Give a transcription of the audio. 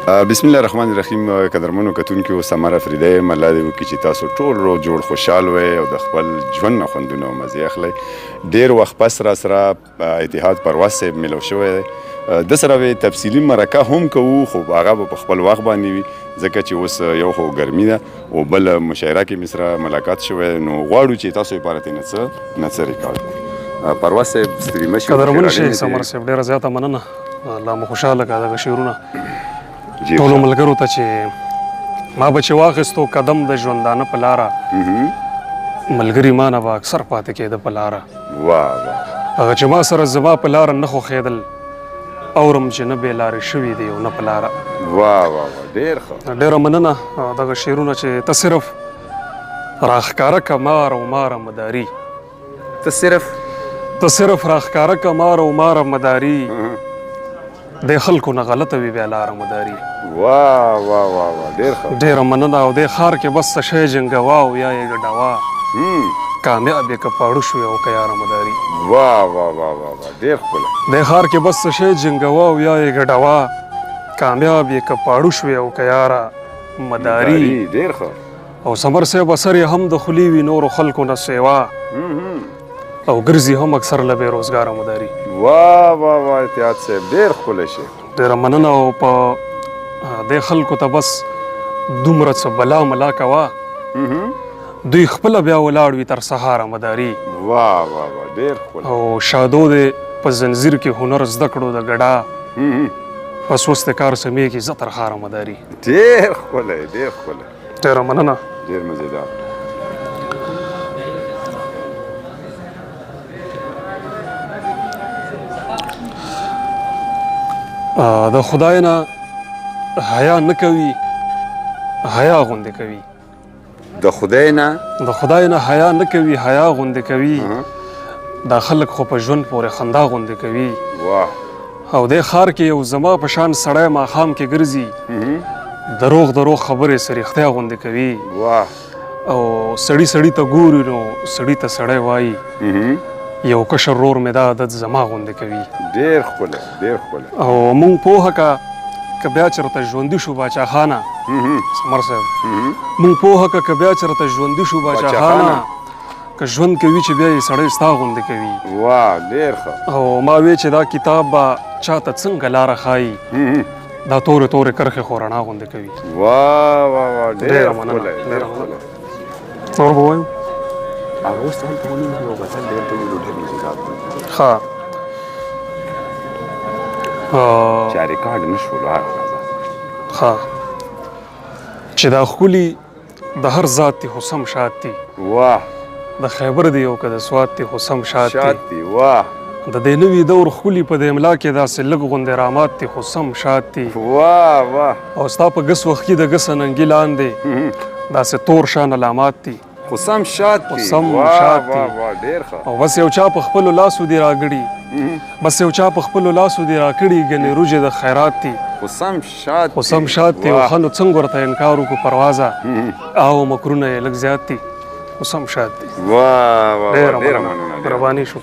بسم الله الرحمن الرحیم. قدرمنو کتونکو سمره فریده یم. الله دې وکړي چې تاسو ټول روغ جوړ خوشحال وئ او د خپل ژوند نه خوندونه او مزې اخلئ. ډېر وخت پس را سره اتحاد پرواز صاحب ملو شوی دی. د سره به تفصیلي مرکه هم کوو، خو هغه به په خپل وخت باندې وي، ځکه چې اوس یو خو ګرمي ده او بل مشاعره کې مې سره ملاقات شوی، نو غواړو چې تاسو لپاره ترې نه څه ریکارډ کړو. پرواز صاحب ستړي مه شئ. قدرمن شئ سمر صاحب، ډېره زیاته مننه. الله مو خوشحاله کړه دغه شعرونه ټولو ملګرو ته چې ما به چې واخیستو قدم د ژوندانه په لاره، ملګري ما نه به اکثر پاتې کېده په لاره. هغه چې ما سره زما په لاره نه خوښېدل، اورم چې نه بې لارې شوي دي او نه په لاره. ډېر ښه، ډېره مننه. دغه شعرونه چې ته صرف راښکاره که مار او ماره مداري، ته صرف راښکاره که مار او ماره مداري، د خلکو نه غلطه وي بیا لاره مداري. ډېر ښه، ډېره مننه. او دې ښار کې بس څه شی جنګوا او یا یې ګډوا، کامیاب یې که پاړو شوې او که یاره مداري. ډېر ښکلی. دې ښار کې بس څه شی جنګوا او یا یې ګډوا، کامیاب یې که پاړو شوې او که یاره مداري. ډېر ښه. او سمر صاحب اثر یې هم د خولي وي نورو خلکو نه سیوا، او ګرځي هم اکثر له بې روزګاره مداري. اتحاد صاحب ډېر ښکلی شي. ډېره مننه. او په دې خلکو ته بس دومره څه بلا ملا کوه، دوی خپله بیا ولاړ وي تر سهاره مداري. ډېر ښکلی. او شادو دې په زنځیر کې هنر زده کړو د ګډا، بس اوس د کار سمیږي زه تر ښاره مداري. ډېر ښکلی، ډېر ښکلی. ډېره مننه. ډېر مزېدار. د خدای نه حیا نه کوي، حیا غوندې کوي. د خدای نه حیا نه کوي، حیا غوندې کوي. دا خلک خو په ژوند پورې خندا غوندې کوي. او دې ښار کې یو زما په شان سړی ماښام کې ګرځي، دروغ خبرې څه رښتیا غوندې کوي. او سړي ته ګوري نو سړي ته سړی وایي، یو کشر رور مې دا عادت زما غوندې کوي. ډېر ښکلی، ډېر ښکلی. او مونږ پوهه که بیا چېرته ژوندي شو باچا خانه، سمر صاحب مونږ پوهه که بیا چېرته ژوندي شو باچا خانه، که ژوند کوي چې بیا یې سړی ستا غوندې کوي. ډېر ښه. او ما وی چې دا کتاب به چاته څنګه لاره ښایي، دا تورې کرښې خو رڼا غوندې کوي. ډېره مننه. نور به ووایم؟ ښه، چې ریکارډ نه شو. ښه، چې دا ښکلي د هر ذات دي خو سم شات دي، د خیبر دی او که د سوات دي خو سم شات دي. د دې نوي دور ښکلي په دې املا کې داسې لږ غوندې رامات دي خو سم شات دي. او ستا په ګس وخت کې د ګس ننګي لاندې داسې تور شان علامات دي خو سم شات دي. ډېر ښه. او بس یو چا په خپلو لاسو دي راګړي، ګنې روجې د خیرات دي خو سم شات دي. او ښه نو څنګه ورته انکار وکړو پروازه، او مکرونه یې لږ زیات دي خو سم شات دي. ډېره مننه. مهرباني شو.